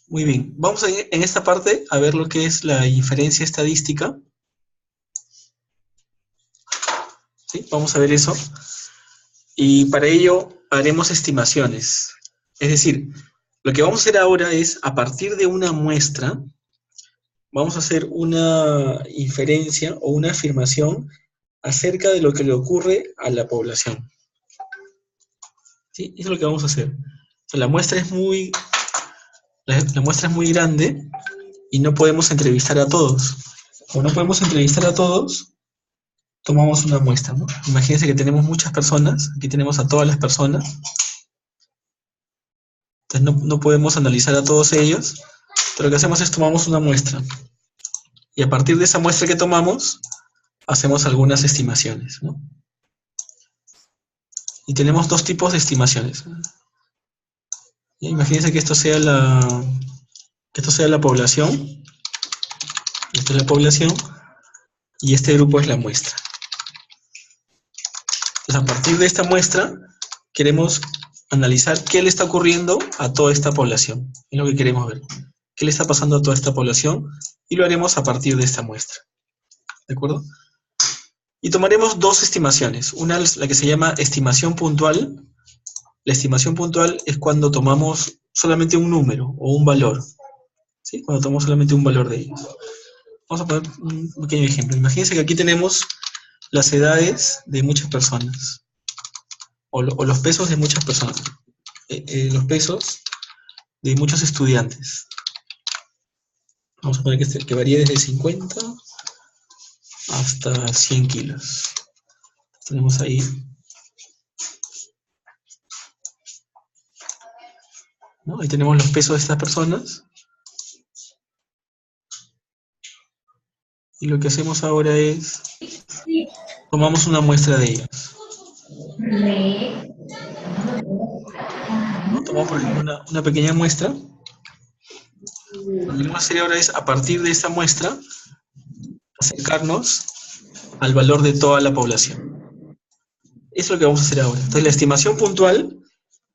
Muy bien. Vamos en esta parte a ver lo que es la inferencia estadística. ¿Sí? Vamos a ver eso. Y para ello haremos estimaciones. Es decir, lo que vamos a hacer ahora es, a partir de una muestra, vamos a hacer una inferencia o una afirmación acerca de lo que le ocurre a la población. ¿Sí? Eso es lo que vamos a hacer. O sea, la muestra es muy grande y no podemos entrevistar a todos. Como no podemos entrevistar a todos, tomamos una muestra, ¿no? Imagínense que tenemos muchas personas, aquí tenemos a todas las personas, entonces no podemos analizar a todos ellos, pero lo que hacemos es tomamos una muestra. Y a partir de esa muestra que tomamos, hacemos algunas estimaciones, ¿no? Y tenemos dos tipos de estimaciones. Imagínense que esto sea la población, esta es la población, y este grupo es la muestra. Entonces, a partir de esta muestra, queremos analizar qué le está ocurriendo a toda esta población. Es lo que queremos ver. ¿Qué le está pasando a toda esta población? Y lo haremos a partir de esta muestra. ¿De acuerdo? Y tomaremos dos estimaciones. Una es la que se llama estimación puntual. La estimación puntual es cuando tomamos solamente un número o un valor. ¿Sí? Cuando tomamos solamente un valor de ellos. Vamos a poner un pequeño ejemplo. Imagínense que aquí tenemos las edades de muchas personas. O los pesos de muchas personas. Los pesos de muchos estudiantes. Vamos a poner que varía desde 50 hasta 100 kilos. Tenemos ahí. ¿No? Ahí tenemos los pesos de estas personas. Y lo que hacemos ahora es, tomamos una muestra de ellos. ¿No? Tomamos, por ejemplo, una pequeña muestra. Lo que queremos hacer ahora es, a partir de esta muestra, acercarnos al valor de toda la población. Eso es lo que vamos a hacer ahora. Entonces, la estimación puntual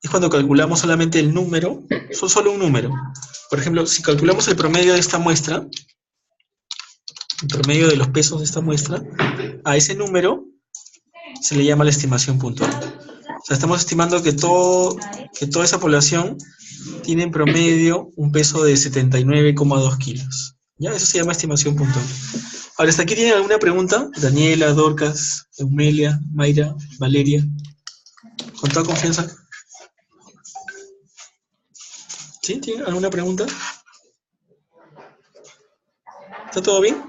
es cuando calculamos solamente el número, solo un número. Por ejemplo, si calculamos el promedio de esta muestra, el promedio de los pesos de esta muestra, a ese número se le llama la estimación puntual. O sea, estamos estimando que toda esa población tiene en promedio un peso de 79,2 kilos. ¿Ya? Eso se llama estimación puntual. Ahora, ¿hasta aquí tienen alguna pregunta? Daniela, Dorcas, Eumelia, Mayra, Valeria. Con toda confianza. ¿Sí? ¿Tienen alguna pregunta? ¿Está todo bien?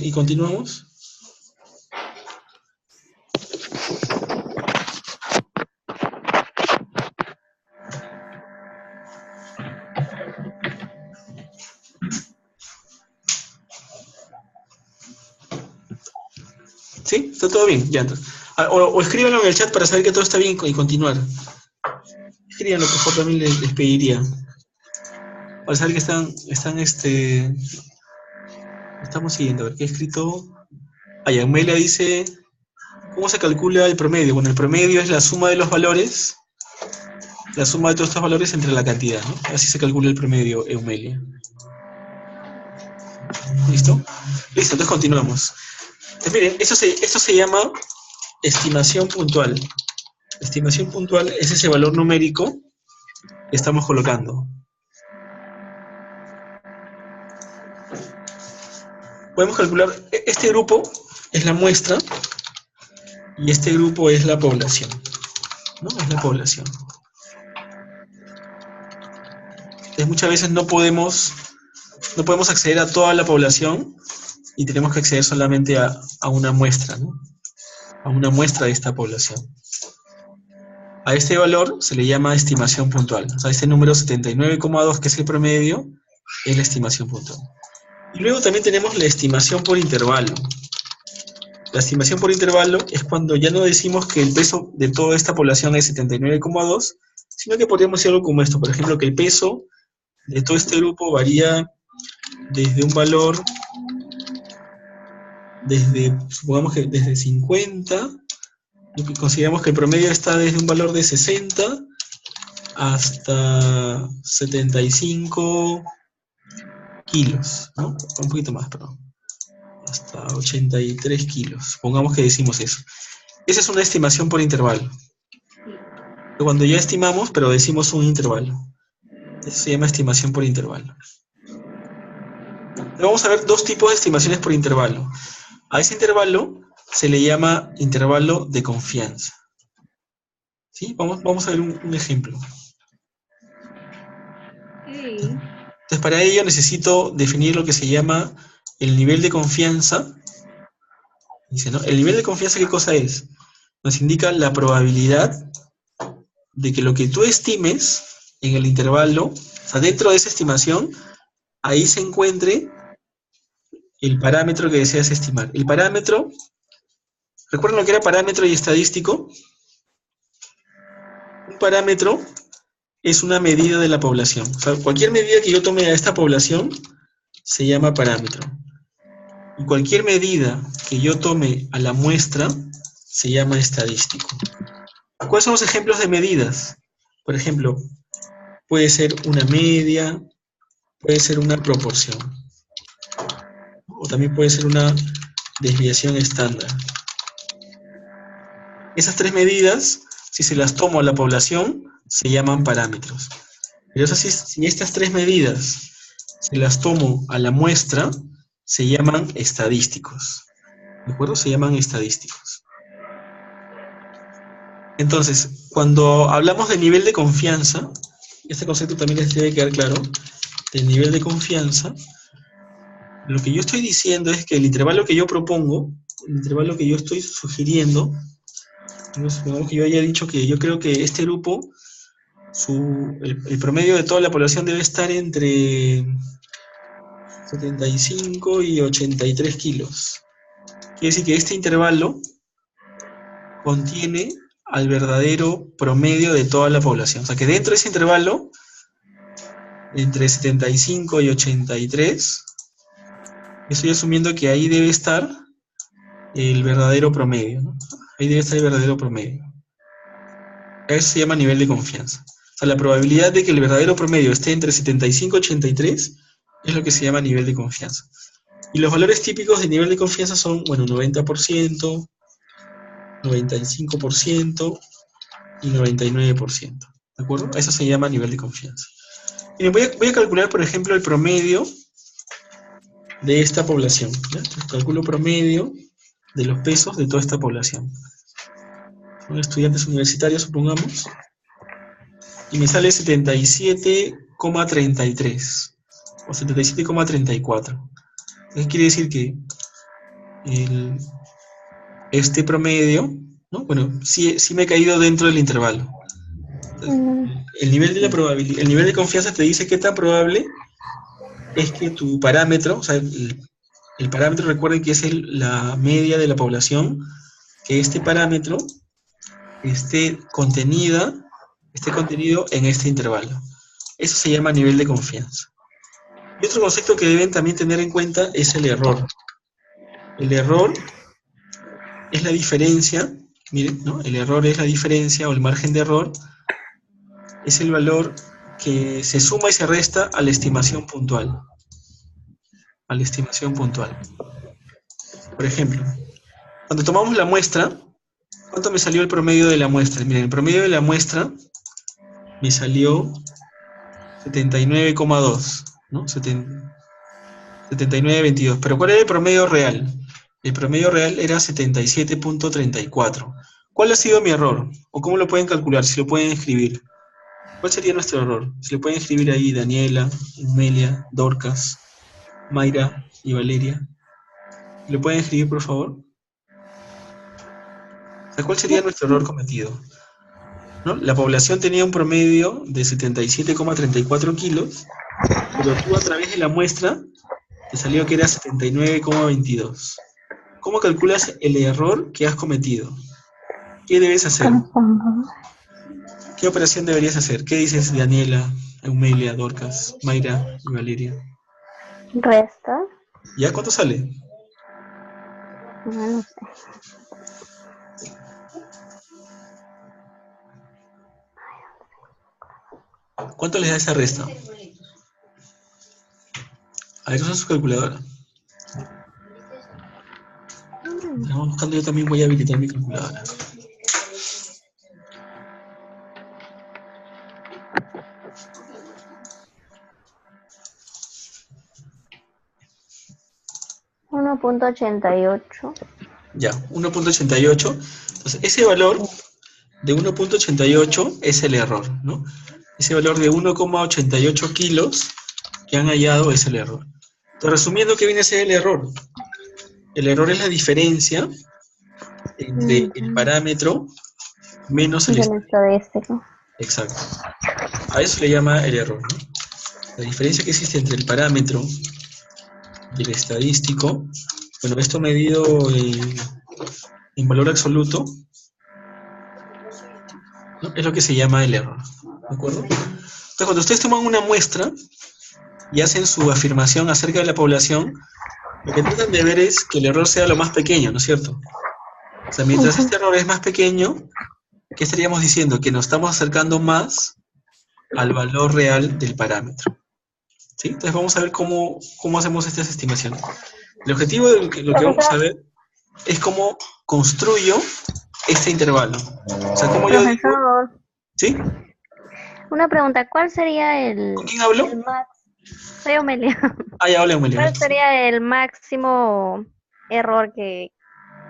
¿Y continuamos? ¿Sí? ¿Está todo bien? Ya, entonces. O escríbanlo en el chat para saber que todo está bien y continuar. Escríbanlo, por favor, también les pediría. Para saber que estamos siguiendo. A ver, ¿qué he escrito? Amelia dice, ¿cómo se calcula el promedio? Bueno, el promedio es la suma de los valores, la suma de todos estos valores entre la cantidad, ¿no? Así se calcula el promedio, Eumelia. ¿Listo? Listo, entonces continuamos. Entonces, miren, esto se llama estimación puntual. Estimación puntual es ese valor numérico que estamos colocando. Podemos calcular, este grupo es la muestra y este grupo es la población, ¿no? Es la población. Entonces, muchas veces no podemos acceder a toda la población y tenemos que acceder solamente a una muestra, ¿no? A una muestra de esta población. A este valor se le llama estimación puntual. O sea, este número 79,2, que es el promedio, es la estimación puntual. Y luego también tenemos la estimación por intervalo. La estimación por intervalo es cuando ya no decimos que el peso de toda esta población es 79,2, sino que podríamos decir algo como esto. Por ejemplo, que el peso de todo este grupo varía desde un valor, supongamos que desde 50, consideramos que el promedio está desde un valor de 60 hasta 75 kilos, ¿no? Un poquito más, perdón. Hasta 83 kilos. Pongamos que decimos eso. Esa es una estimación por intervalo. Cuando ya estimamos, pero decimos un intervalo. Eso se llama estimación por intervalo. Vamos a ver dos tipos de estimaciones por intervalo. A ese intervalo se le llama intervalo de confianza. ¿Sí? Vamos a ver un ejemplo. Entonces, para ello necesito definir lo que se llama el nivel de confianza. Dice, ¿no? El nivel de confianza, ¿qué cosa es? Nos indica la probabilidad de que lo que tú estimes en el intervalo, o sea, dentro de esa estimación, ahí se encuentre el parámetro que deseas estimar. El parámetro, ¿recuerdan lo que era parámetro y estadístico? Un parámetro es una medida de la población. O sea, cualquier medida que yo tome a esta población se llama parámetro. Y cualquier medida que yo tome a la muestra se llama estadístico. ¿Cuáles son los ejemplos de medidas? Por ejemplo, puede ser una media, puede ser una proporción, o también puede ser una desviación estándar. Esas tres medidas, si se las tomo a la población, se llaman parámetros. Pero si estas tres medidas se las tomo a la muestra, se llaman estadísticos. ¿De acuerdo? Se llaman estadísticos. Entonces, cuando hablamos de nivel de confianza, este concepto también les debe quedar claro, del nivel de confianza, lo que yo estoy diciendo es que el intervalo que yo propongo, el intervalo que yo estoy sugiriendo, supongamos que yo haya dicho que yo creo que este grupo, el promedio de toda la población debe estar entre 75 y 83 kilos. Quiere decir que este intervalo contiene al verdadero promedio de toda la población. O sea que dentro de ese intervalo, entre 75 y 83, estoy asumiendo que ahí debe estar el verdadero promedio, ¿no? Ahí debe estar el verdadero promedio. Eso se llama nivel de confianza. O sea, la probabilidad de que el verdadero promedio esté entre 75 y 83 es lo que se llama nivel de confianza. Y los valores típicos de nivel de confianza son, bueno, 90%, 95% y 99%. ¿De acuerdo? Eso se llama nivel de confianza. Miren, voy a calcular, por ejemplo, el promedio de esta población. ¿Ya? Entonces, calculo promedio de los pesos de toda esta población. Son estudiantes universitarios, supongamos, y me sale 77,33 o 77,34. Eso quiere decir que este promedio, ¿no? Bueno, sí me he caído dentro del intervalo. El nivel de la probabilidad, el nivel de confianza te dice qué tan probable es que tu parámetro, o sea, el parámetro, recuerden que es la media de la población, que este parámetro esté contenido en este intervalo. Eso se llama nivel de confianza. Y otro concepto que deben también tener en cuenta es el error. El error es la diferencia, miren, ¿no? El error es la diferencia, o el margen de error es el valor que se suma y se resta a la estimación puntual. A la estimación puntual. Por ejemplo, cuando tomamos la muestra, ¿cuánto me salió el promedio de la muestra? Miren, el promedio de la muestra me salió 79,2, ¿no? 79,22. Pero ¿cuál era el promedio real? El promedio real era 77,34. ¿Cuál ha sido mi error? ¿O cómo lo pueden calcular? Si lo pueden escribir. ¿Cuál sería nuestro error? Si lo pueden escribir ahí Daniela, Emelia, Dorcas, Mayra y Valeria. ¿Lo pueden escribir, por favor? O sea, ¿cuál sería nuestro error cometido? ¿No? La población tenía un promedio de 77,34 kilos, pero tú a través de la muestra te salió que era 79,22. ¿Cómo calculas el error que has cometido? ¿Qué debes hacer? ¿Qué operación deberías hacer? ¿Qué dices, Daniela, Eumelia, Dorcas, Mayra y Valeria? Resta. ¿Ya cuánto sale? No sé. ¿Cuánto les da esa resta? A ver, usa su calculadora. Estamos buscando, yo también voy a habilitar mi calculadora. $1.88. Ya, 1.88. Entonces, ese valor de 1.88 es el error, ¿no? Ese valor de 1,88 kilos que han hallado es el error. Entonces, resumiendo, ¿qué viene a ser el error? El error es la diferencia entre el parámetro menos el Del estadístico. exacto. A eso le llama el error, ¿no? La diferencia que existe entre el parámetro y el estadístico, bueno, esto medido en valor absoluto, ¿no? Es lo que se llama el error, ¿de acuerdo? Entonces, cuando ustedes toman una muestra y hacen su afirmación acerca de la población, lo que tratan de ver es que el error sea lo más pequeño, ¿no es cierto? O sea, mientras este error es más pequeño, ¿qué estaríamos diciendo? Que nos estamos acercando más al valor real del parámetro. ¿Sí? Entonces vamos a ver cómo hacemos estas estimaciones. El objetivo de lo que vamos a ver es cómo construyo este intervalo. O sea, cómo yo digo... Profesor, ¿Sí? una pregunta, ¿cuál sería ¿Con quién hablo? Soy Omelia. Ah, ya hablé, Amelia. ¿Cuál sería el máximo error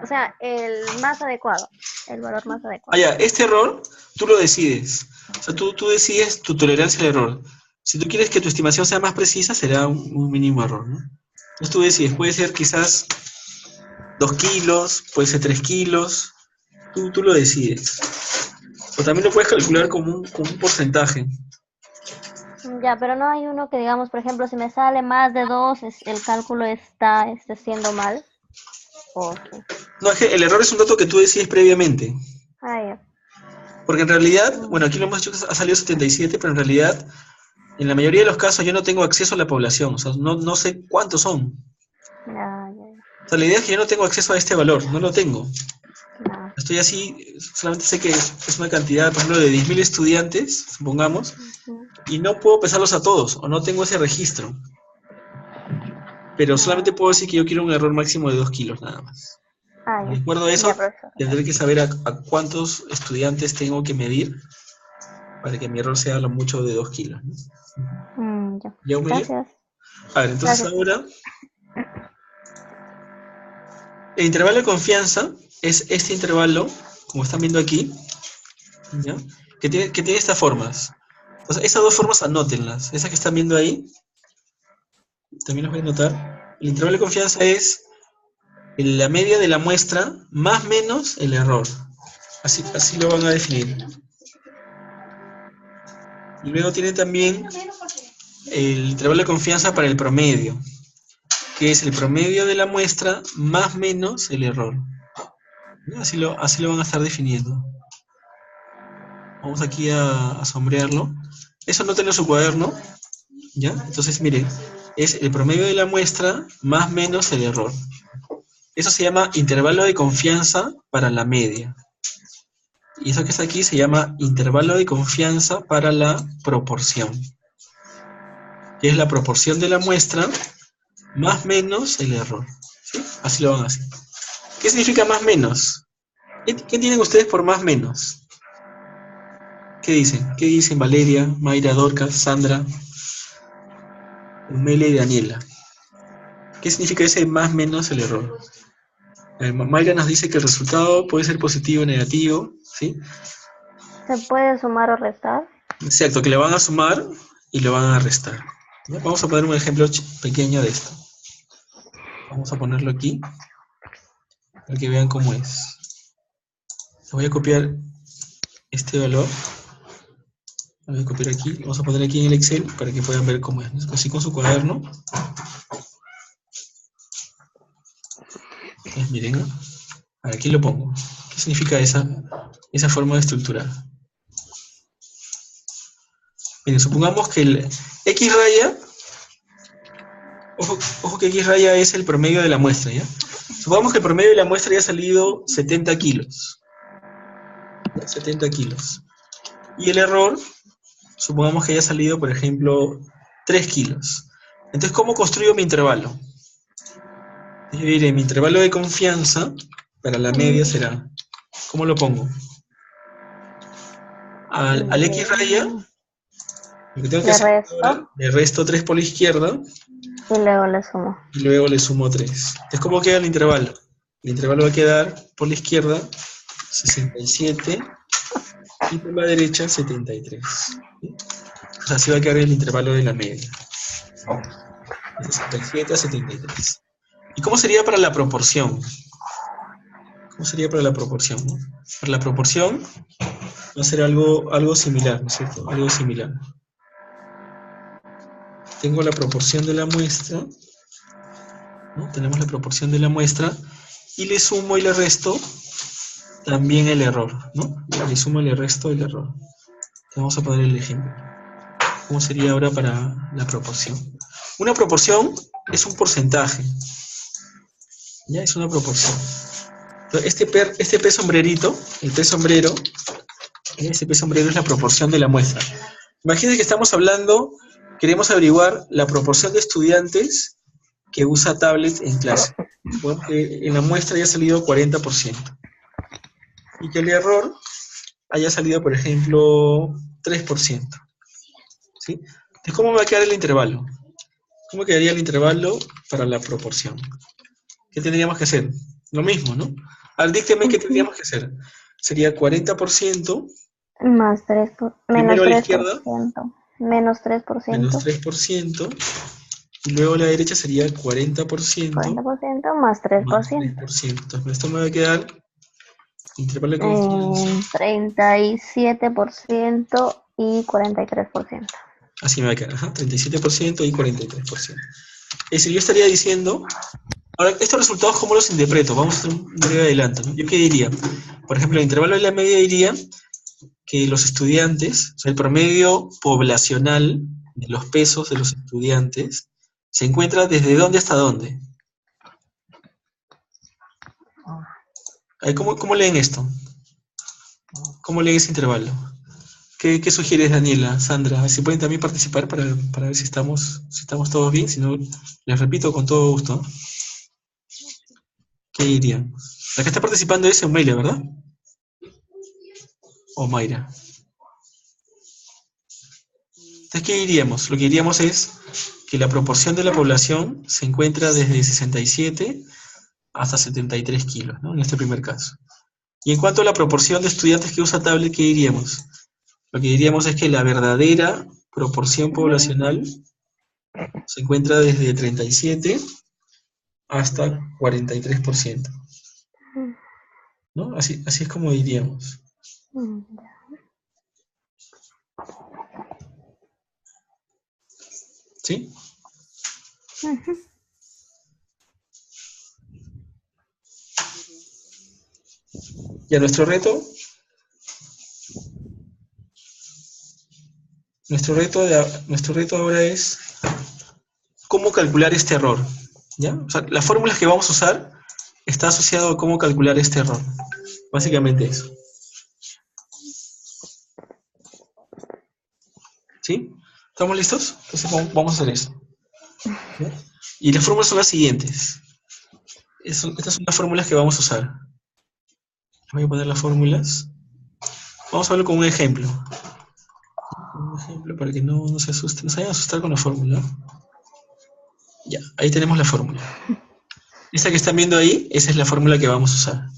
o sea, el más adecuado, el valor más Ah, adecuado? ya, este error tú lo decides. O sea, tú decides tu tolerancia al error. Si tú quieres que tu estimación sea más precisa, será un mínimo error, ¿no? Entonces tú decides, puede ser quizás 2 kilos, puede ser 3 kilos, tú lo decides. O también lo puedes calcular como un porcentaje. Ya, pero no hay uno que digamos, por ejemplo, si me sale más de 2, el cálculo está siendo mal. ¿O qué? No, es que el error es un dato que tú decides previamente. Ah, ya. Porque en realidad, bueno, aquí lo hemos dicho que ha salido 77, pero en realidad, en la mayoría de los casos yo no tengo acceso a la población. O sea, no sé cuántos son. Ya. O sea, la idea es que yo no tengo acceso a este valor, no lo tengo. Ya. Estoy así, solamente sé que es una cantidad, por ejemplo, de 10.000 estudiantes, supongamos, y no puedo pesarlos a todos, o no tengo ese registro. Pero solamente puedo decir que yo quiero un error máximo de 2 kilos, nada más. Ah, De ya. acuerdo a eso, Ya, profesor. tendré que saber a cuántos estudiantes tengo que medir para que mi error sea lo mucho de 2 kilos, ¿no? Ya. ¿Ya, Amelia? Gracias. A ver, entonces Gracias. ahora, el intervalo de confianza es este intervalo, como están viendo aquí, ¿ya? Que tiene estas formas. O sea, esas dos formas anótenlas. Esas que están viendo ahí, también las voy a anotar. El intervalo de confianza es la media de la muestra más menos el error. Así lo van a definir. Y luego tiene también el intervalo de confianza para el promedio, que es el promedio de la muestra más menos el error. Así lo van a estar definiendo. Vamos aquí a sombrearlo. Eso anótenlo en su cuaderno, ¿ya? Entonces, miren, es el promedio de la muestra más menos el error. Eso se llama intervalo de confianza para la media. Y eso que está aquí se llama intervalo de confianza para la proporción, que es la proporción de la muestra más menos el error. ¿Sí? Así lo van a hacer. ¿Qué significa más menos? ¿Qué tienen ustedes por más menos? ¿Qué dicen? ¿Qué dicen Valeria, Mayra, Dorcas, Sandra, Umelia y Daniela? ¿Qué significa ese más menos el error? Mayra nos dice que el resultado puede ser positivo o negativo, ¿sí? ¿Se puede sumar o restar? Exacto, que le van a sumar y le van a restar. ¿Ya? Vamos a poner un ejemplo pequeño de esto. Vamos a ponerlo aquí, para que vean cómo es. Voy a copiar este valor. Lo voy a copiar aquí. Lo vamos a poner aquí en el Excel para que puedan ver cómo es. Así con su cuaderno. Entonces, miren, aquí lo pongo. ¿Qué significa esa forma de estructurar? Miren, supongamos que el X raya, ojo que X raya es el promedio de la muestra, ¿ya? Supongamos que el promedio de la muestra haya salido 70 kilos. 70 kilos. Y el error supongamos que haya salido, por ejemplo, 3 kilos. Entonces, ¿cómo construyo mi intervalo? Yo diré, mi intervalo de confianza para la media será, ¿cómo lo pongo? Al X raya, lo que tengo que Le hacer resto ahora, le resto 3 por la izquierda y luego le sumo. y luego le sumo 3. Entonces, ¿cómo queda el intervalo? El intervalo va a quedar por la izquierda 67 y por la derecha 73. Pues así va a quedar el intervalo de la media. De 67 a 73. ¿Y cómo sería para la proporción? ¿Cómo sería para la proporción? ¿No? Para la proporción va a ser algo similar, ¿no es cierto? Algo similar. Tengo la proporción de la muestra, ¿no? Tenemos la proporción de la muestra y le sumo y le resto también el error, ¿no? Le sumo y le resto el error. Vamos a poner el ejemplo. ¿Cómo sería ahora para la proporción? Una proporción es un porcentaje. Ya es una proporción. Entonces, este pez sombrerito, el pez sombrero, ese pez sombrero es la proporción de la muestra. Imagínense que estamos hablando, queremos averiguar la proporción de estudiantes que usa tablet en clase. Supongamos que en la muestra haya salido 40%. Y que el error haya salido, por ejemplo, 3%. ¿Sí? Entonces, ¿cómo va a quedar el intervalo? ¿Cómo quedaría el intervalo para la proporción? ¿Qué tendríamos que hacer? Lo mismo, ¿no? Al díctame, ¿qué tendríamos que hacer? Sería 40% Más 3 menos primero a la 3%. izquierda, Menos menos 3%. 3%, y luego a la derecha sería 40% 40% más más 3%. 3%. Entonces, esto me va a quedar intervalo de confianza. 37% y 43%. Así me va a quedar, ajá, 37% y 43%. Es decir, yo estaría diciendo, ahora, estos resultados, ¿cómo los interpreto? Vamos a hacer un breve adelanto, ¿no? ¿Yo qué diría? Por ejemplo, el intervalo de la media diría que los estudiantes, o sea, el promedio poblacional de los pesos de los estudiantes, se encuentra desde dónde hasta dónde. ¿Cómo leen esto? ¿Cómo leen ese intervalo? ¿Qué sugieres, Daniela, Sandra? Si pueden también participar para ver si estamos todos bien, si no, les repito con todo gusto. ¿Qué dirían? La que está participando es Eumeilia, ¿verdad? O Mayra. Entonces, ¿qué diríamos? Lo que diríamos es que la proporción de la población se encuentra desde 67 hasta 73 kilos, ¿no? En este primer caso. Y en cuanto a la proporción de estudiantes que usa tablet, ¿qué diríamos? Lo que diríamos es que la verdadera proporción poblacional se encuentra desde 37 hasta 43%. ¿No? Así es como diríamos. ¿Sí? Y a nuestro reto ahora es cómo calcular este error. ¿Ya? O sea, las fórmulas que vamos a usar está asociado a cómo calcular este error. Básicamente eso. ¿Sí? ¿Estamos listos? Entonces vamos a hacer eso. ¿Ya? Y las fórmulas son las siguientes. Estas son las fórmulas que vamos a usar. Voy a poner las fórmulas. Vamos a verlo con un ejemplo. Un ejemplo para que no se asusten, no se vayan a asustar con la fórmula. Ya, ahí tenemos la fórmula. Esta que están viendo ahí, esa es la fórmula que vamos a usar.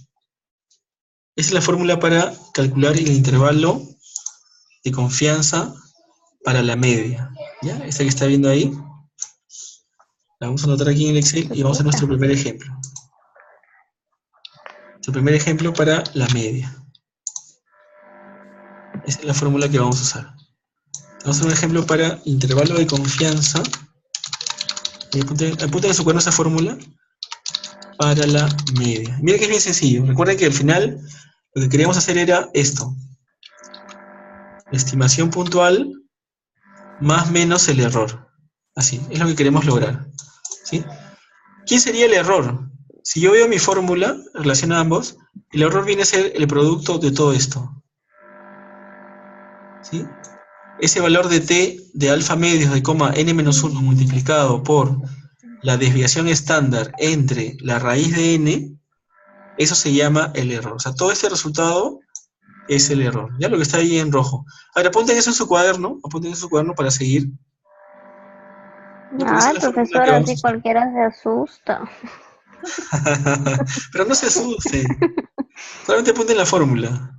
Esa es la fórmula para calcular el intervalo de confianza para la media. ¿Ya? Esta que está viendo ahí, la vamos a anotar aquí en el Excel y vamos a nuestro primer ejemplo. Nuestro primer ejemplo para la media. Esa es la fórmula que vamos a usar. Vamos a hacer un ejemplo para intervalo de confianza. Apunten en su cuaderno esa fórmula para la media. Miren que es bien sencillo. Recuerden que al final lo que queríamos hacer era esto. Estimación puntual más menos el error. Así, es lo que queremos lograr. ¿Sí? ¿Quién sería el error? Si yo veo mi fórmula, relaciona ambos, el error viene a ser el producto de todo esto. ¿Sí? ese valor de t de alfa medios de coma n-1 multiplicado por la desviación estándar entre la raíz de n, eso se llama el error. O sea, todo este resultado es el error. Ya lo que está ahí en rojo. Ahora, apunten eso en su cuaderno para seguir. ¿No? Porque esa es Ay, la fórmula que profesor, vamos a así usar. cualquiera se asusta. Pero no se asusten. Solamente apunten la fórmula.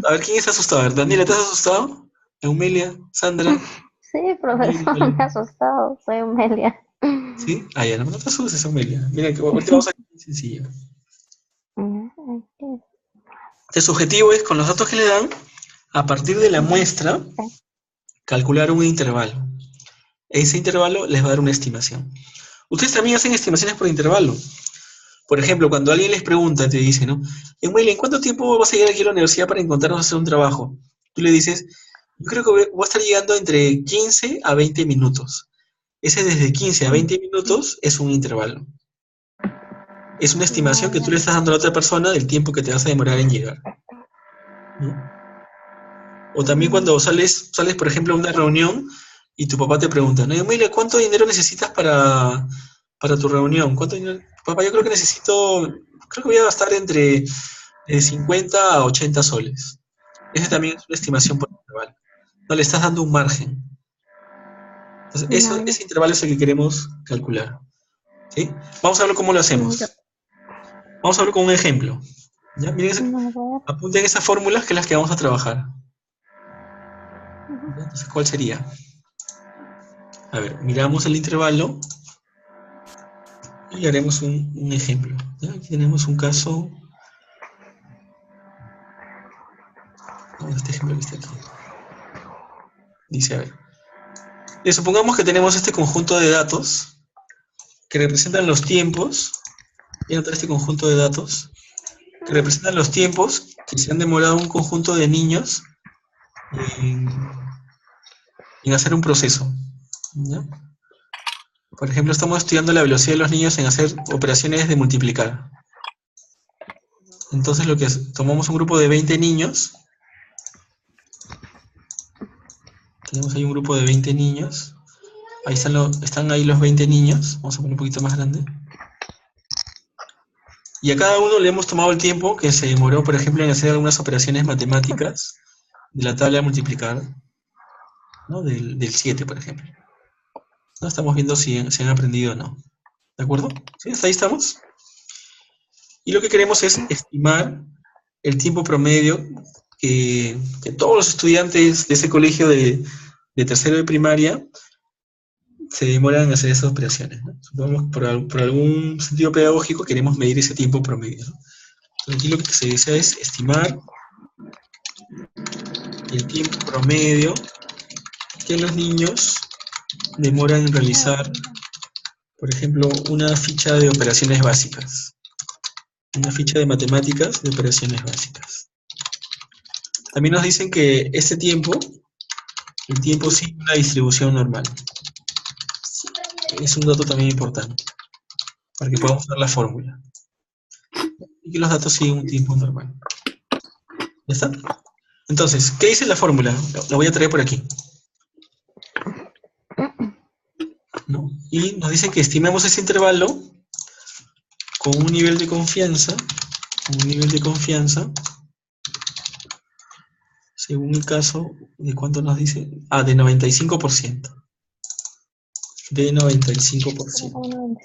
A ver, ¿quién está asustado? A ver, Daniela, ¿estás asustado? Eumelia, Sandra, Sí, Mary, profesor, me ha Paloma. asustado. Soy Amelia. ¿Sí? Ah, ya, no te asustes, Eumelia. Mira, que ahorita vamos a ver muy sencillo. Este subjetivo es, con los datos que le dan, a partir de la muestra, calcular un intervalo. Ese intervalo les va a dar una estimación. Ustedes también hacen estimaciones por intervalo. Por ejemplo, cuando alguien les pregunta, te dice, ¿no? Eumelia, ¿en cuánto tiempo vas a llegar aquí a la universidad para encontrarnos a hacer un trabajo? Tú le dices, yo creo que voy a estar llegando entre 15 a 20 minutos. Ese desde 15 a 20 minutos es un intervalo. Es una estimación que tú le estás dando a la otra persona del tiempo que te vas a demorar en llegar, ¿no? O también cuando sales, por ejemplo, a una reunión y tu papá te pregunta, ¿no? Emilia, ¿cuánto dinero necesitas para tu reunión? ¿Cuánto dinero? Papá, yo creo que creo que voy a gastar entre 50 a 80 soles. Esa también es una estimación por intervalo. No le estás dando un margen. Entonces, ese intervalo es el que queremos calcular. ¿Sí? Vamos a ver cómo lo hacemos. Vamos a ver con un ejemplo. ¿Ya? Miren, apunten esas fórmulas que es las que vamos a trabajar. Entonces, ¿cuál sería? A ver, miramos el intervalo y haremos un ejemplo. ¿Ya? Aquí tenemos un caso. Este ejemplo que está aquí. Dice, a ver. Supongamos que tenemos este conjunto de datos que representan los tiempos. Voy a anotar este conjunto de datos que representan los tiempos que se han demorado un conjunto de niños en hacer un proceso. ¿Ya? Por ejemplo, estamos estudiando la velocidad de los niños en hacer operaciones de multiplicar. Entonces, tomamos un grupo de 20 niños. Tenemos ahí un grupo de 20 niños. Ahí están ahí los 20 niños. Vamos a poner un poquito más grande. Y a cada uno le hemos tomado el tiempo que se demoró, por ejemplo, en hacer algunas operaciones matemáticas de la tabla de multiplicar, ¿no? Del 7, por ejemplo. ¿No? Estamos viendo si han aprendido o no. ¿De acuerdo? ¿Sí? ¿Hasta ahí estamos? Y lo que queremos es estimar el tiempo promedio que todos los estudiantes de ese colegio de tercero de primaria se demoran en hacer esas operaciones, ¿no? Supongamos por algún sentido pedagógico queremos medir ese tiempo promedio, ¿no? Entonces aquí lo que se desea es estimar el tiempo promedio que los niños demoran en realizar, por ejemplo, una ficha de operaciones básicas, una ficha de matemáticas de operaciones básicas. También nos dicen que el tiempo sigue una distribución normal. Es un dato también importante, para que podamos ver la fórmula. Y que los datos siguen un tiempo normal. ¿Ya está? Entonces, ¿qué dice la fórmula? La voy a traer por aquí. ¿No? Y nos dice que estimemos ese intervalo con un nivel de confianza, según el caso, ¿de cuánto nos dice? Ah, de 95%. De 95%.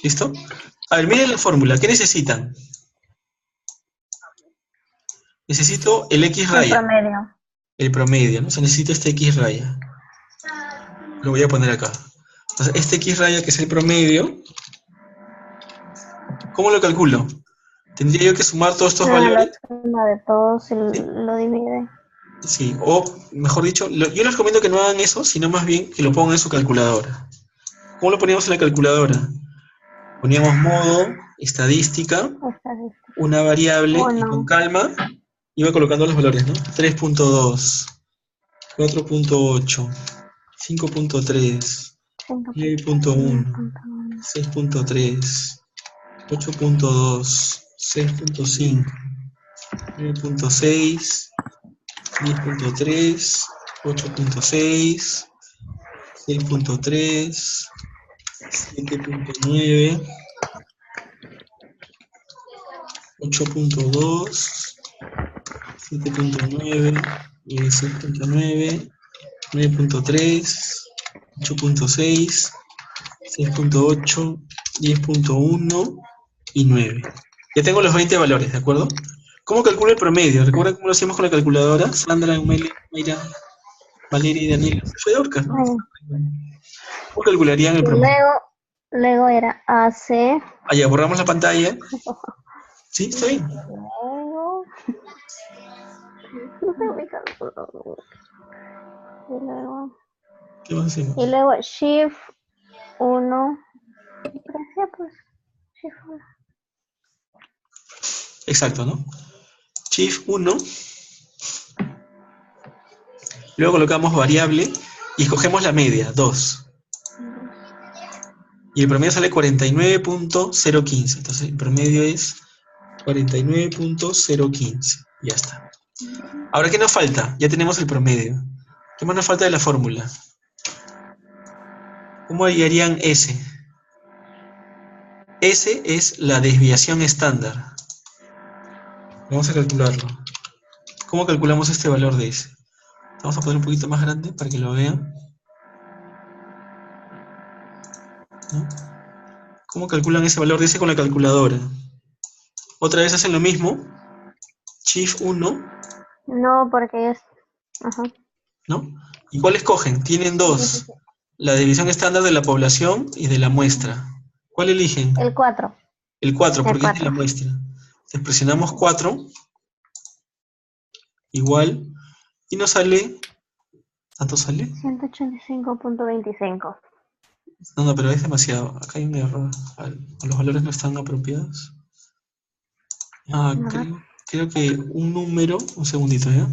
¿Listo? A ver, miren la fórmula. ¿Qué necesitan? Necesito el X raya. El promedio. El promedio, ¿no? O sea, necesito este X raya. Lo voy a poner acá. Entonces, este X raya, que es el promedio, ¿cómo lo calculo? Tendría yo que sumar todos estos valores. La suma de todos y ¿Sí? lo divide. Sí, o mejor dicho, yo les recomiendo que no hagan eso, sino más bien que lo pongan en su calculadora. ¿Cómo lo poníamos en la calculadora? Poníamos modo, estadística, una variable, y con calma iba colocando los valores, ¿no? 3.2, 4.8, 5.3, 9.1, 6.3, 8.2, 6.5, 9.6, 10.3, 8.6, 6.3, 7.9, 8.2, 7.9, 6.9, 9.3, 8.6, 6.8, 10.1 y 9. Ya tengo los 20 valores, ¿de acuerdo? ¿Cómo calculo el promedio? ¿Recuerdan cómo lo hacíamos con la calculadora? Sandra, Mayra, Valeria y Daniela. Fue de Orcas, ¿no? ¿Cómo calcularían el Y promedio? luego era AC. Allá, borramos la pantalla. ¿Sí? ¿Está bien? Luego. No tengo mi calculadora. ¿Qué más hacemos? Y luego Shift 1. Pues, Shift 1. Exacto, ¿no? Shift 1. Luego colocamos variable y escogemos la media, 2. Y el promedio sale 49.015. Entonces el promedio es 49.015. Ya está. Ahora, ¿qué nos falta? Ya tenemos el promedio. ¿Qué más nos falta de la fórmula? ¿Cómo hallarían S? S es la desviación estándar. Vamos a calcularlo. ¿Cómo calculamos este valor de S? Vamos a poner un poquito más grande para que lo vean. ¿No? ¿Cómo calculan ese valor de S con la calculadora? Otra vez hacen lo mismo. Shift 1. No, porque es. Ajá. ¿No? ¿Y cuál escogen? Tienen dos. La división estándar de la población y de la muestra. ¿Cuál eligen? El 4. El 4, El porque es de la 4. muestra. Entonces presionamos 4, igual, y nos sale... ¿Cuánto sale? 185.25. No, pero es demasiado. Acá hay un error. Los valores no están apropiados. Creo que un número... Un segundito, ¿ya?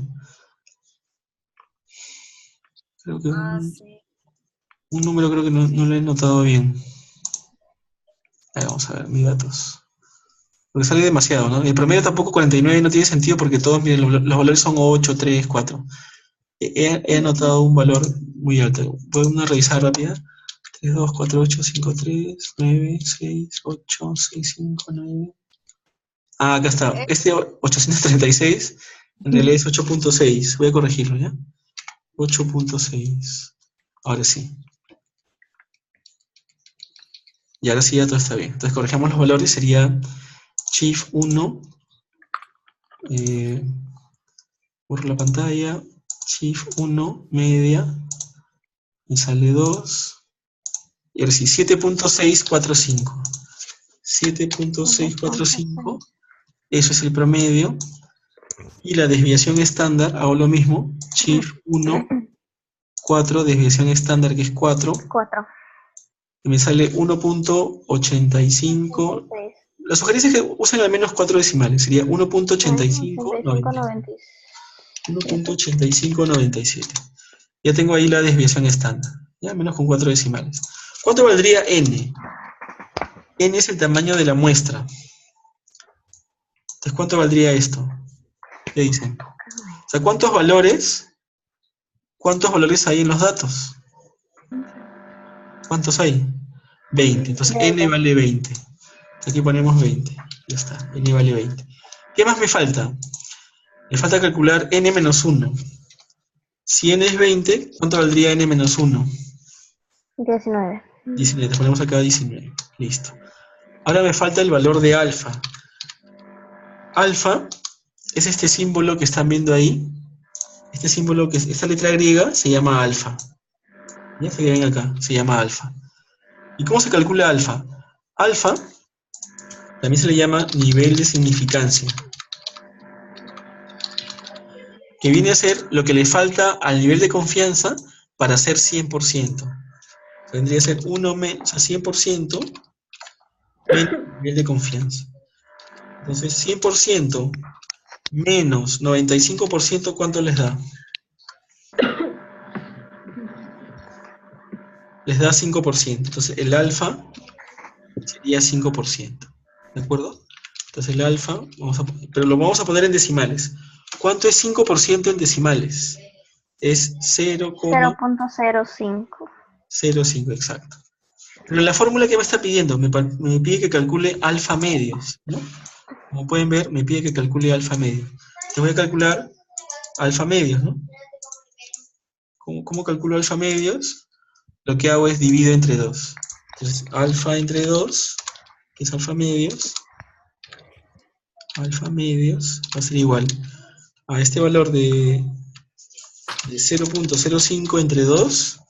Creo que un número creo que no lo he notado bien. Ahí vamos a ver, mis datos. Porque sale demasiado, ¿no? El promedio tampoco 49 no tiene sentido porque todos, miren, los valores son 8, 3, 4. He anotado un valor muy alto. Voy a revisar rápida. 3, 2, 4, 8, 5, 3, 9, 6, 8, 6, 5, 9. Ah, acá está. Este 836 en realidad es 8.6. Voy a corregirlo, ¿ya? 8.6. Ahora sí. Y ahora sí ya todo está bien. Entonces corregimos los valores. Sería Shift 1. Borro la pantalla. Shift 1, media. Me sale 2. Y ahora sí, 7.645. 7.645. Eso es el promedio. Y la desviación estándar, hago lo mismo. Shift 1, 4, desviación estándar que es 4. 4. Y me sale 1.85. La sugerencia es que usen al menos 4 decimales. Sería 1.8597. 1.8597. Ya tengo ahí la desviación estándar. Ya menos con 4 decimales. ¿Cuánto valdría n? N es el tamaño de la muestra. Entonces, ¿cuánto valdría esto? ¿Qué dicen? O sea, ¿cuántos valores hay en los datos? ¿Cuántos hay? 20. Entonces, n vale 20. Aquí ponemos 20. Ya está, n vale 20. ¿Qué más me falta? Me falta calcular n menos 1. Si n es 20, ¿cuánto valdría n menos 1? 19. 19, te ponemos acá 19. Listo. Ahora me falta el valor de alfa. Alfa es este símbolo que están viendo ahí. Este símbolo, esta letra griega, se llama alfa. ¿Ya? Se ven acá, se llama alfa. ¿Y cómo se calcula alfa? Alfa también se le llama nivel de significancia, que viene a ser lo que le falta al nivel de confianza para ser 100%. Tendría que ser 1 menos, o sea, 100% menos nivel de confianza. Entonces, 100% menos 95%, ¿cuánto les da? Les da 5%. Entonces, el alfa sería 5%. ¿De acuerdo? Entonces, el alfa, pero lo vamos a poner en decimales. ¿Cuánto es 5% en decimales? es 0.05. 0,05, exacto. Pero la fórmula que me está pidiendo, me pide que calcule alfa medios, ¿no? Como pueden ver, me pide que calcule alfa medios. Te voy a calcular alfa medios, ¿no? ¿Cómo calculo alfa medios? Lo que hago es divido entre 2. Entonces, alfa entre 2, que es alfa medios va a ser igual a este valor de 0.05 entre 2,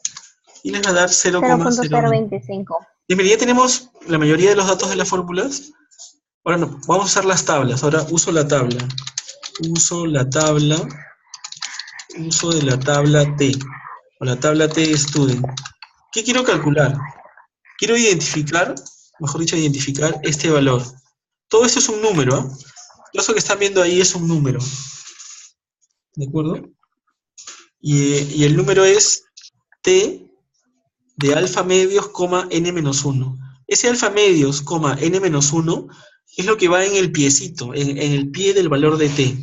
y les va a dar 0,01. 0.025. Bien, ya tenemos la mayoría de los datos de las fórmulas. Ahora no, vamos a usar las tablas. Ahora uso la tabla. Uso de la tabla T, o la tabla T Student. ¿Qué quiero calcular? Quiero identificar, mejor dicho, identificar este valor. Todo esto es un número, ¿eh? Todo eso que están viendo ahí es un número. ¿De acuerdo? Y el número es T de alfa medios, n-1. Ese alfa medios, n-1 es lo que va en el piecito, en el pie del valor de T.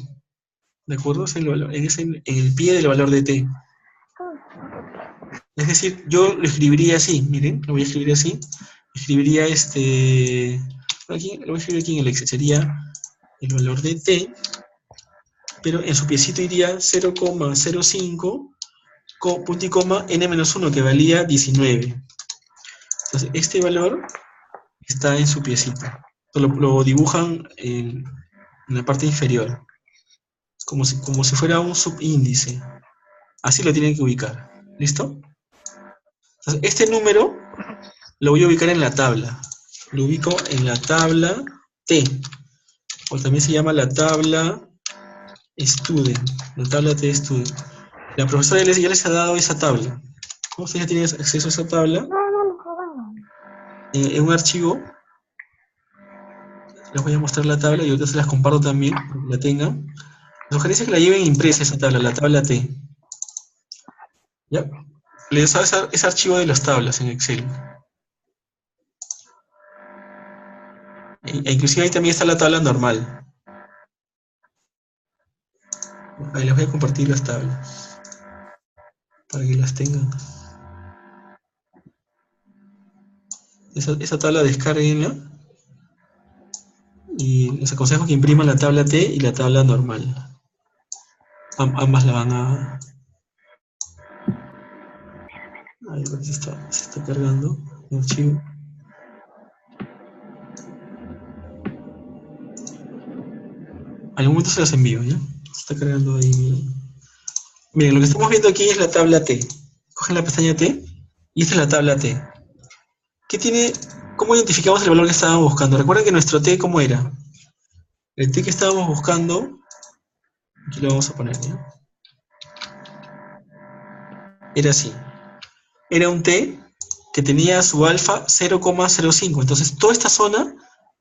¿De acuerdo? Es en el pie del valor de T. Es decir, yo lo escribiría así, miren, lo voy a escribir así. Escribiría lo voy a escribir aquí en el Excel, sería el valor de T, pero en su piecito iría 0,05, punto y coma, n-1, que valía 19. Entonces, este valor está en su piecito. Lo dibujan en la parte inferior, como si fuera un subíndice. Así lo tienen que ubicar. ¿Listo? Entonces, este número lo voy a ubicar en la tabla. Lo ubico en la tabla T, o también se llama la tabla Student. La tabla T Student. La profesora ya les ha dado esa tabla. ¿Cómo ustedes ya tienen acceso a esa tabla? En un archivo. Les voy a mostrar la tabla y ahorita se las comparto también, para que la tengan. La sugerencia es que la lleven impresa esa tabla, la tabla T. ¿Ya? Les da ese archivo de las tablas en Excel. E inclusive ahí también está la tabla normal. Ahí les voy a compartir las tablas, para que las tengan. Esa tabla descárguenla. Y les aconsejo que impriman la tabla T y la tabla normal. Ambas la van a... Ahí se está cargando el archivo. Al momento se las envío, ¿ya? Se está cargando ahí. Miren, lo que estamos viendo aquí es la tabla T. Cogen la pestaña T y esta es la tabla T. ¿Cómo identificamos el valor que estábamos buscando? Recuerden que nuestro T, ¿cómo era? El T que estábamos buscando, aquí lo vamos a poner, ¿ya? Era así. Era un T que tenía su alfa 0,05. Entonces, toda esta zona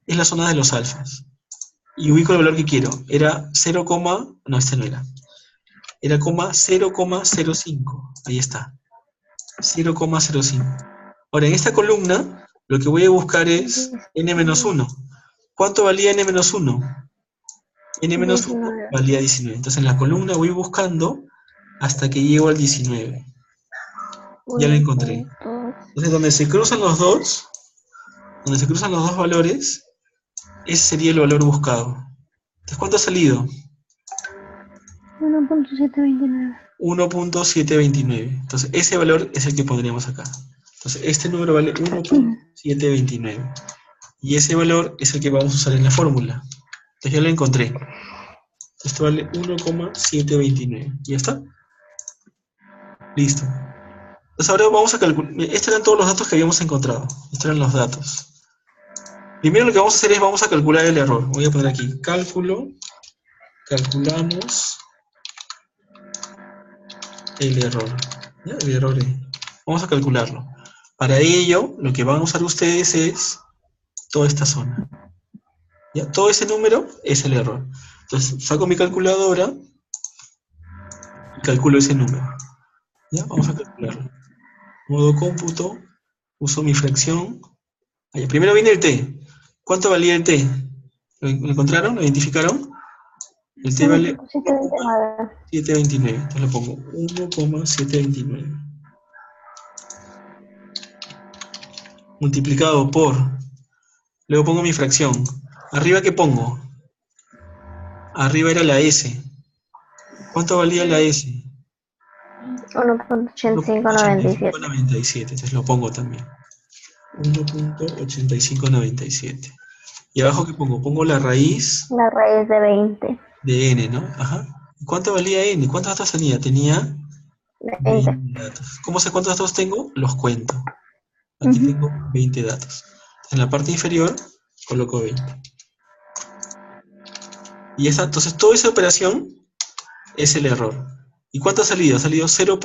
es la zona de los alfas. Y ubico el valor que quiero. Era 0, no, este no era. Era 0,05. Ahí está. 0,05. Ahora, en esta columna, lo que voy a buscar es n-1. ¿Cuánto valía n-1? N-1 valía 19. Entonces, en la columna voy buscando hasta que llego al 19. Ya lo encontré. Entonces, donde se cruzan los dos valores, ese sería el valor buscado. Entonces, ¿cuánto ha salido? 1.729. 1.729. Entonces, ese valor es el que pondríamos acá. Entonces, este número vale 1.729. Y ese valor es el que vamos a usar en la fórmula. Entonces, ya lo encontré. Esto vale 1.729. ¿Ya está? Listo. Entonces, ahora vamos a calcular. Estos eran todos los datos que habíamos encontrado. Estos eran los datos. Primero lo que vamos a hacer es, vamos a calcular el error. Voy a poner aquí, calculamos el error. ¿Ya? El error es. Vamos a calcularlo. Para ello, lo que van a usar ustedes es toda esta zona. ¿Ya? Todo ese número es el error. Entonces, saco mi calculadora y calculo ese número. ¿Ya? Vamos a calcularlo. Modo cómputo, uso mi fracción. Allá. Primero viene el T. ¿Cuánto valía el T? ¿Lo encontraron? ¿Lo identificaron? El t vale 729. 729. Entonces le pongo 1,729. Multiplicado por... Luego pongo mi fracción. ¿Arriba qué pongo? Arriba era la S. ¿Cuánto valía la S? 1.8597. 1.8597. Entonces lo pongo también. 1.8597. ¿Y abajo qué pongo? Pongo la raíz La raíz de 20. de n, ¿no? Ajá. ¿Cuánto valía n? ¿Cuántos datos tenía? Tenía 20. 20 datos. ¿Cómo sé cuántos datos tengo? Los cuento. Aquí tengo 20 datos. En la parte inferior coloco 20. Y ya está. Entonces toda esa operación es el error. ¿Y cuánto ha salido? Ha salido 0.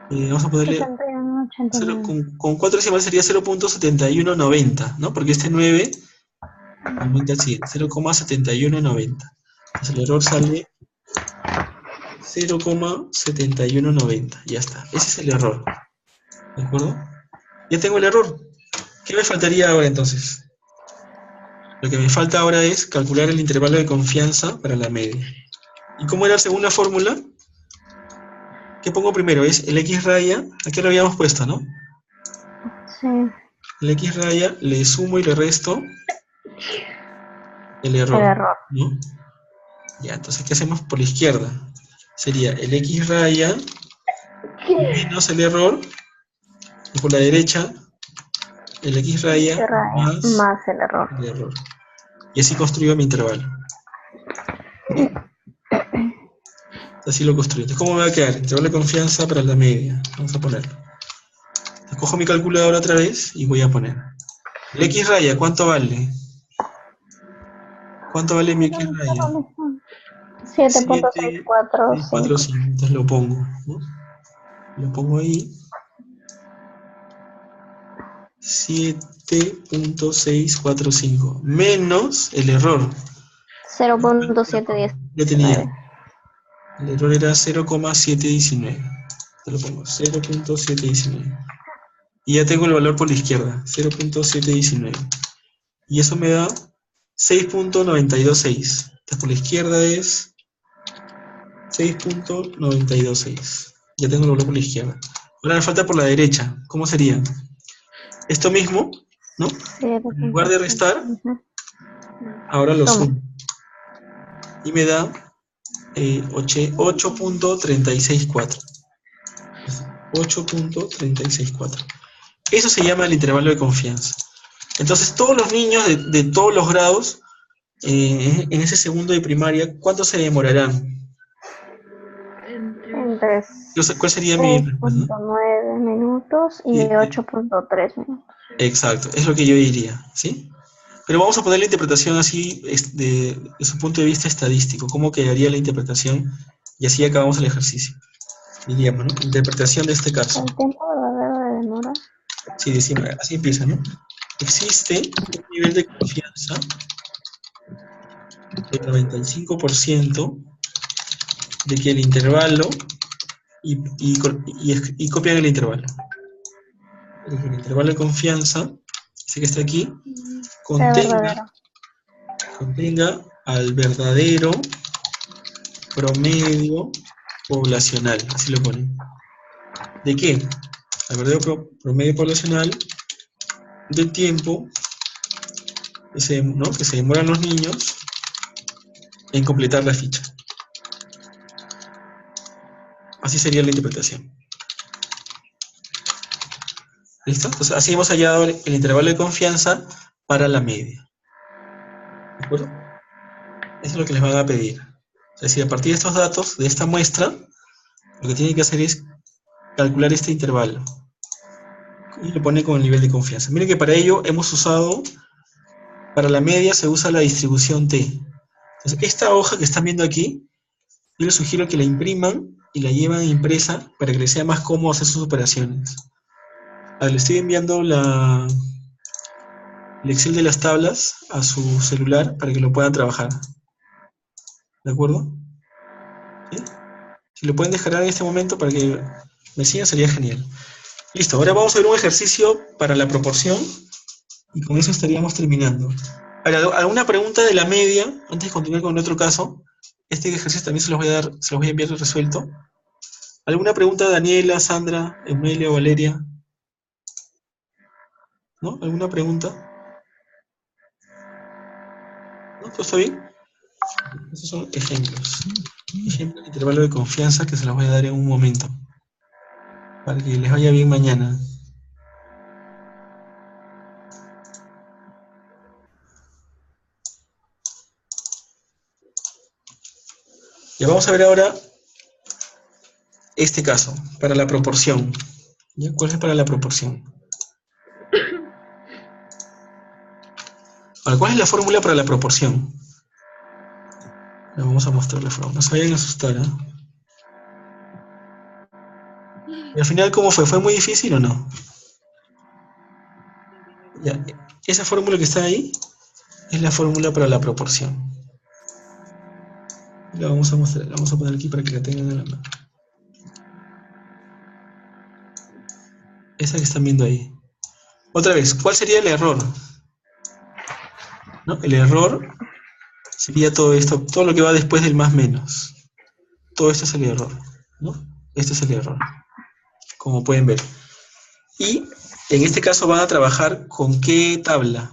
Vamos a ponerle 71, 89. con 4 decimales sería 0.7190, ¿no? Porque este 9 aumenta al siguiente, 0,7190. Entonces el error sale 0,7190. Ya está. Ese es el error. ¿De acuerdo? Ya tengo el error. ¿Qué me faltaría ahora entonces? Lo que me falta ahora es calcular el intervalo de confianza para la media. ¿Y cómo era según la fórmula? ¿Qué pongo primero? Es el X raya, aquí lo habíamos puesto, ¿no? Sí. El X raya, le sumo y le resto el error. El error. ¿No? Ya, entonces, ¿qué hacemos por la izquierda? Sería el X raya menos el error, y por la derecha, el X raya Más el error. el error. Y así construyo mi intervalo. ¿Sí? Así lo construyo. Entonces, ¿cómo me va a quedar? Intervalo de confianza para la media. Vamos a ponerlo. Cojo mi calculadora otra vez y voy a poner. El X raya, ¿cuánto vale? ¿Cuánto vale mi X raya? 7.645. Entonces lo pongo, ¿no? Lo pongo ahí. 7.645 menos el error. 0.710. Ya tenía. El error era 0,719. Te lo pongo, 0.719. Y ya tengo el valor por la izquierda, 0.719. Y eso me da 6.926. Entonces por la izquierda es 6.926. Ya tengo el valor por la izquierda. Ahora me falta por la derecha. ¿Cómo sería? Esto mismo, ¿no? En lugar de restar, ahora lo sumo. Y me da 8.364. 8.364. Eso se llama el intervalo de confianza. Entonces, todos los niños de todos los grados, en ese segundo de primaria, ¿cuánto se demorarán? Entre ¿Cuál sería mi...? 6.9 minutos y 8.3 minutos. Exacto, es lo que yo diría, ¿sí? Pero vamos a poner la interpretación así, de su punto de vista estadístico. ¿Cómo quedaría la interpretación? Y así acabamos el ejercicio. Diríamos, ¿no? Interpretación de este caso. ¿El tiempo verdadero de demora? Sí, decimos, así empieza, ¿no? Existe un nivel de confianza del 95% de que el intervalo y copian el intervalo. El intervalo de confianza, ese que está aquí, contenga al verdadero promedio poblacional, así lo ponen. ¿De qué? Al verdadero promedio poblacional del tiempo que se demoran los niños en completar la ficha. Así sería la interpretación. ¿Listo? Entonces, así hemos hallado el intervalo de confianza para la media. ¿De acuerdo? Eso es lo que les van a pedir. Es decir, a partir de estos datos, de esta muestra, lo que tienen que hacer es calcular este intervalo. Y lo pone con el nivel de confianza. Miren que para ello hemos usado, para la media se usa la distribución T. Entonces, esta hoja que están viendo aquí, yo les sugiero que la impriman y la llevan impresa para que les sea más cómodo hacer sus operaciones. Le estoy enviando el Excel de las tablas a su celular para que lo puedan trabajar. ¿De acuerdo? ¿Sí? Si lo pueden descargar en este momento para que me sigan, sería genial. Listo, ahora vamos a ver un ejercicio para la proporción y con eso estaríamos terminando. ¿Alguna pregunta de la media? Antes de continuar con el otro caso. Este ejercicio también se los voy a dar, se los voy a enviar resuelto. ¿Alguna pregunta, Daniela, Sandra, Emilia, Valeria? ¿No? ¿Alguna pregunta? ¿No? ¿Todo está bien? Estos son ejemplos. Ejemplos de intervalo de confianza que se los voy a dar en un momento. Para que les vaya bien mañana. Ya vamos a ver ahora este caso, para la proporción. ¿Ya? ¿Cuál es para la proporción? Ahora, ¿cuál es la fórmula para la proporción? Le vamos a mostrar la fórmula. No se vayan a asustar, ¿eh? Y al final, ¿cómo fue? ¿Fue muy difícil o no? Ya, esa fórmula que está ahí es la fórmula para la proporción. La vamos a mostrar, la vamos a poner aquí para que la tengan en la mano. Esa que están viendo ahí. Otra vez, ¿cuál sería el error? ¿No? El error sería todo esto, todo lo que va después del más menos. Todo esto es el error, ¿no? Este es el error, como pueden ver. Y en este caso van a trabajar con ¿qué tabla?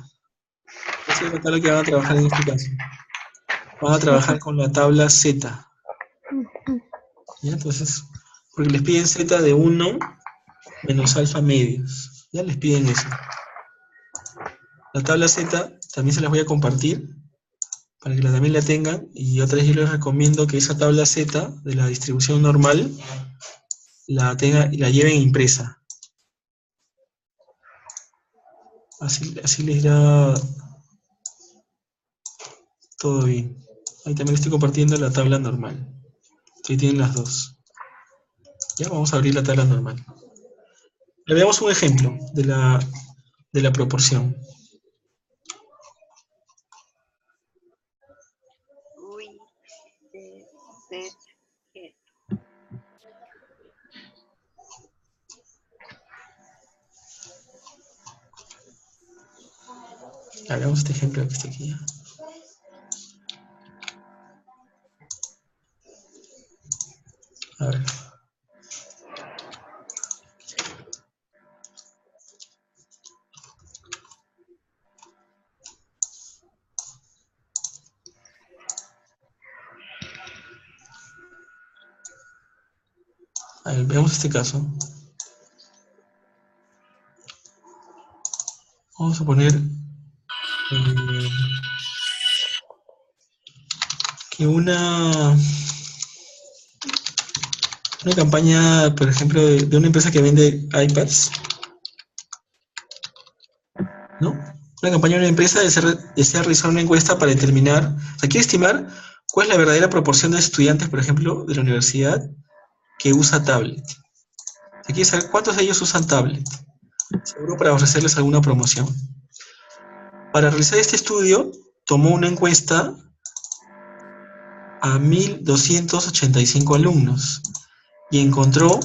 Esa es la tabla que van a trabajar en este caso. Van a trabajar con la tabla Z. ¿Ya? Entonces, porque les piden Z de 1 menos alfa medios. Ya les piden eso. La tabla Z también se las voy a compartir para que también la tengan. Y otra vez yo les recomiendo que esa tabla Z de la distribución normal la lleven impresa. Así les irá todo bien. Ahí también estoy compartiendo la tabla normal. Ahí tienen las dos. Ya vamos a abrir la tabla normal. Le veamos un ejemplo de la proporción. Hagamos este ejemplo que está aquí. A ver. A ver, veamos este caso. Vamos a poner que una campaña, por ejemplo, de una empresa que vende iPads, ¿no? Una campaña de una empresa desea realizar una encuesta para determinar, o sea, quiere estimar cuál es la verdadera proporción de estudiantes, por ejemplo, de la universidad que usa tablet. O sea, quiere saber cuántos de ellos usan tablet, seguro para ofrecerles alguna promoción. Para realizar este estudio, tomó una encuesta a 1.285 alumnos y encontró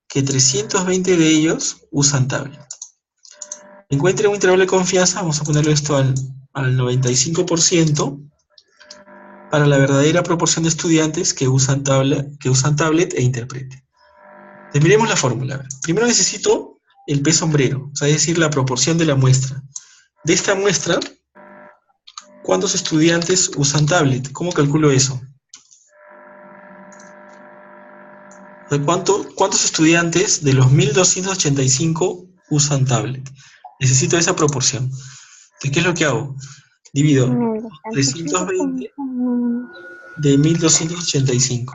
que 320 de ellos usan tablet. Encuentre un intervalo de confianza, vamos a ponerlo esto al 95%, para la verdadera proporción de estudiantes que usan tablet e interprete. Entonces, miremos la fórmula. Primero necesito el peso ombrero, o sea, es decir, la proporción de la muestra. De esta muestra, ¿cuántos estudiantes usan tablet? ¿Cómo calculo eso? ¿Cuántos estudiantes de los 1.285 usan tablet? Necesito esa proporción. Entonces, ¿qué es lo que hago? Divido 320 de 1.285.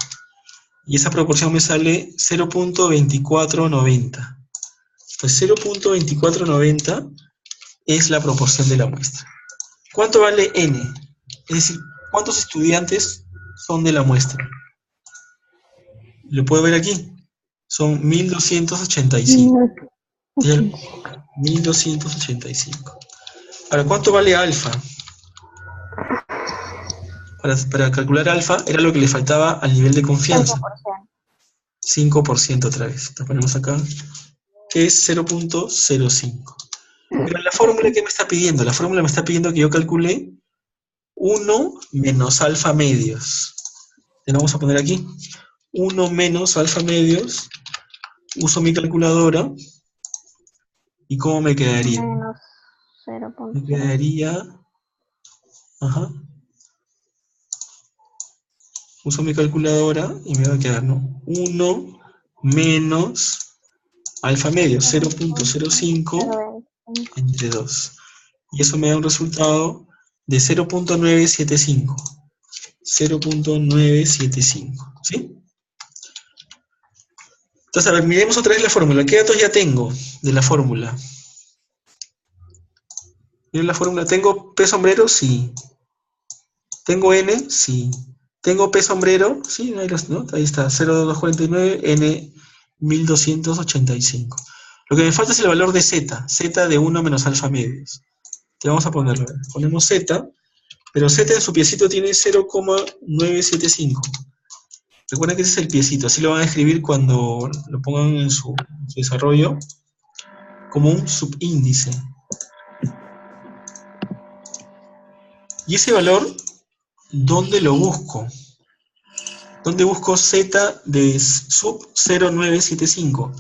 Y esa proporción me sale 0.2490. Pues 0.2490 es la proporción de la muestra. ¿Cuánto vale n? Es decir, ¿cuántos estudiantes son de la muestra? Lo puedo ver aquí. Son 1.285. 1.285. Ahora, ¿cuánto vale alfa? Para calcular alfa era lo que le faltaba al nivel de confianza. 5% otra vez. Entonces ponemos acá que es 0.05. Pero la fórmula que me está pidiendo, la fórmula me está pidiendo que yo calcule 1 menos alfa medios. Le vamos a poner aquí 1 menos alfa medios. Uso mi calculadora. ¿Y cómo me quedaría? Menos Me 0.0. quedaría... Ajá. Uso mi calculadora y me va a quedar, ¿no? 1 menos alfa medio, 0.05 entre 2. Y eso me da un resultado de 0.975. 0.975, ¿sí? Entonces, a ver, miremos otra vez la fórmula. ¿Qué datos ya tengo de la fórmula? Miren la fórmula. ¿Tengo P sombrero? Sí. ¿Tengo N? Sí. ¿Tengo P sombrero? Sí, ahí, ¿no? Ahí está, 0.249, N 1285. Lo que me falta es el valor de Z, Z de 1 menos alfa medios. ¿Qué vamos a ponerlo? Ponemos Z, pero Z en su piecito tiene 0.975. Recuerden que ese es el piecito, así lo van a escribir cuando lo pongan en su desarrollo como un subíndice. Y ese valor, ¿dónde lo busco? ¿Dónde busco Z de sub 0.975?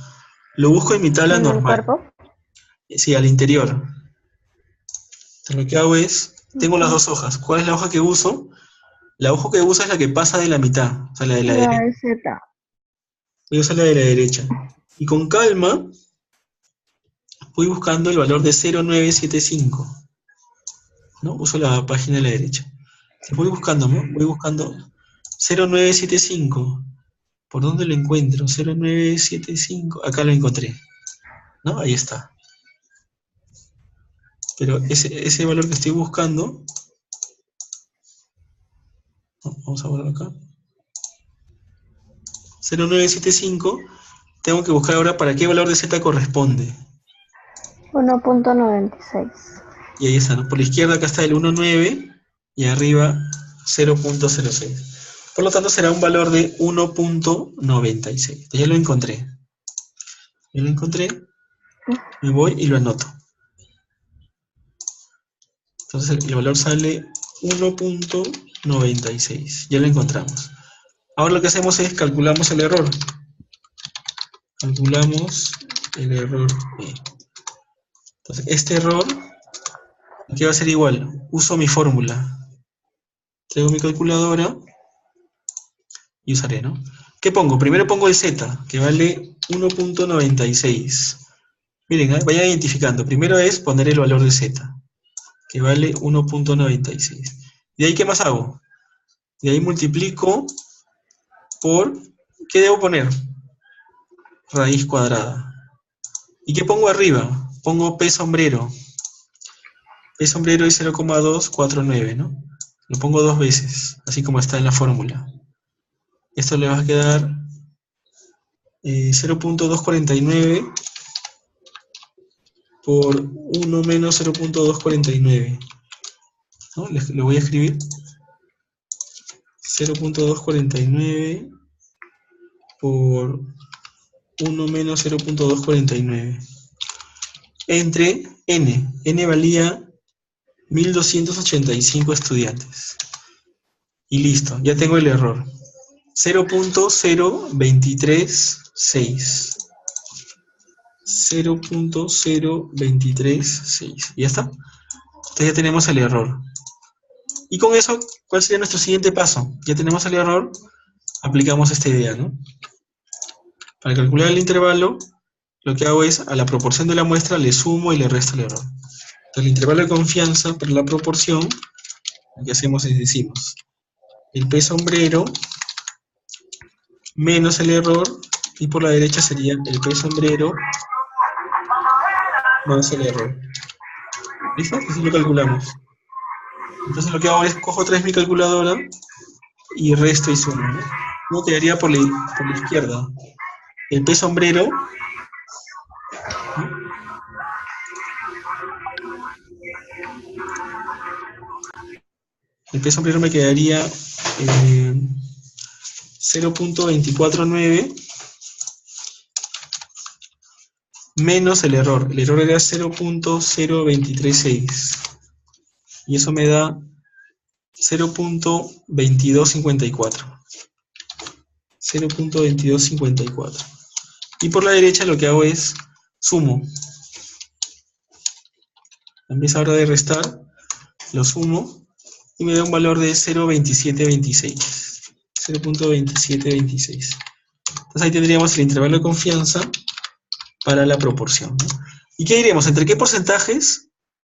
Lo busco en mi tabla ¿En el normal. cuerpo? Sí, al interior. Entonces lo que hago es, tengo las dos hojas. ¿Cuál es la hoja que uso? La hoja que uso es la que pasa de la mitad, o sea, la de la La derecha. de Z. Voy a usar la de la derecha. Y con calma voy buscando el valor de 0.975. ¿No? Uso la página de la derecha. Voy buscando, ¿no? Voy buscando 0.975. ¿Por dónde lo encuentro? 0.975. Acá lo encontré. ¿No? Ahí está. Pero ese valor que estoy buscando, vamos a borrar acá, 0.975, tengo que buscar ahora para qué valor de Z corresponde. 1.96. Y ahí está, ¿no? Por la izquierda acá está el 1.9 y arriba 0.06. Por lo tanto será un valor de 1.96. Ya lo encontré. Ya lo encontré, me voy y lo anoto. Entonces el valor sale 1.96. Ya lo encontramos. Ahora lo que hacemos es calculamos el error. Calculamos el error B. Entonces este error, ¿qué va a ser igual? Uso mi fórmula. Traigo mi calculadora y usaré, ¿no? ¿Qué pongo? Primero pongo el Z, que vale 1.96. Miren, vayan identificando. Primero es poner el valor de Z, que vale 1.96. ¿De ahí qué más hago? De ahí multiplico por... ¿Qué debo poner? Raíz cuadrada. ¿Y qué pongo arriba? Pongo P sombrero. P sombrero es 0.249, ¿no? Lo pongo dos veces, así como está en la fórmula. Esto le va a quedar 0.249 por 1 menos 0.249. ¿No? Le voy a escribir 0.249 por 1 menos 0.249 entre N. N valía 1285 estudiantes. Y listo, ya tengo el error. 0.0236. 0.0236. ¿Ya está? Entonces ya tenemos el error. Y con eso, ¿cuál sería nuestro siguiente paso? Ya tenemos el error, aplicamos esta idea, ¿no? Para calcular el intervalo, lo que hago es, a la proporción de la muestra, le sumo y le resto el error. Entonces, el intervalo de confianza por la proporción, lo que hacemos es decimos, el P sombrero menos el error, y por la derecha sería el P sombrero más el error. ¿Listo? Así lo calculamos. Entonces lo que hago es, cojo otra vez mi calculadora y resto y sumo, ¿no? ¿Cómo quedaría por la izquierda? El P sombrero, ¿no? El P sombrero me quedaría 0.249 menos el error. El error era 0.0236. Y eso me da 0.2254. 0.2254. Y por la derecha lo que hago es sumo. En vez ahora de restar, lo sumo y me da un valor de 0.2726. 0.2726. Entonces ahí tendríamos el intervalo de confianza para la proporción, ¿no? ¿Y qué diremos? ¿Entre qué porcentajes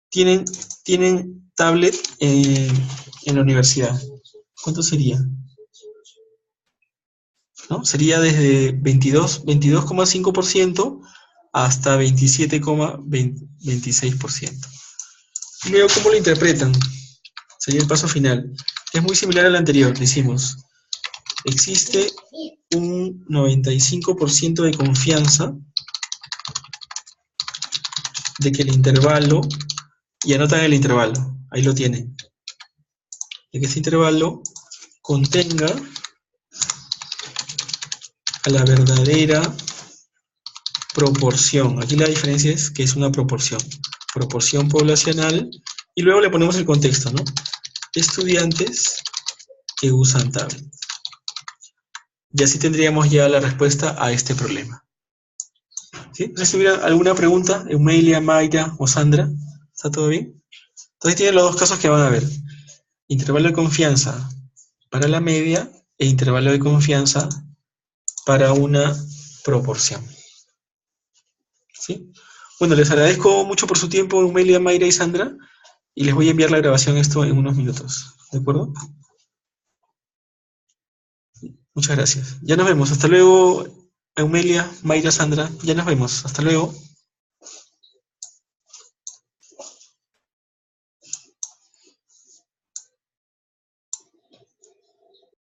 tienen tablet en la universidad? ¿Cuánto sería? ¿No? Sería desde 22,5% hasta 27,26%. Y luego, ¿cómo lo interpretan? Sería el paso final. Es muy similar al anterior, decimos. Existe un 95% de confianza de que el intervalo, y anotan el intervalo, ahí lo tienen, de que ese intervalo contenga a la verdadera proporción. Aquí la diferencia es que es una proporción poblacional, y luego le ponemos el contexto, ¿no? Estudiantes que usan tablet. Y así tendríamos ya la respuesta a este problema. ¿Sí? No sé si hubiera alguna pregunta, Eumelia, Mayra o Sandra. ¿Está todo bien? Entonces tienen los dos casos que van a ver. Intervalo de confianza para la media e intervalo de confianza para una proporción. ¿Sí? Bueno, les agradezco mucho por su tiempo, Eumelia, Mayra y Sandra, y les voy a enviar la grabación esto en unos minutos. ¿De acuerdo? Muchas gracias. Ya nos vemos. Hasta luego, Eumelia, Mayra, Sandra. Ya nos vemos. Hasta luego.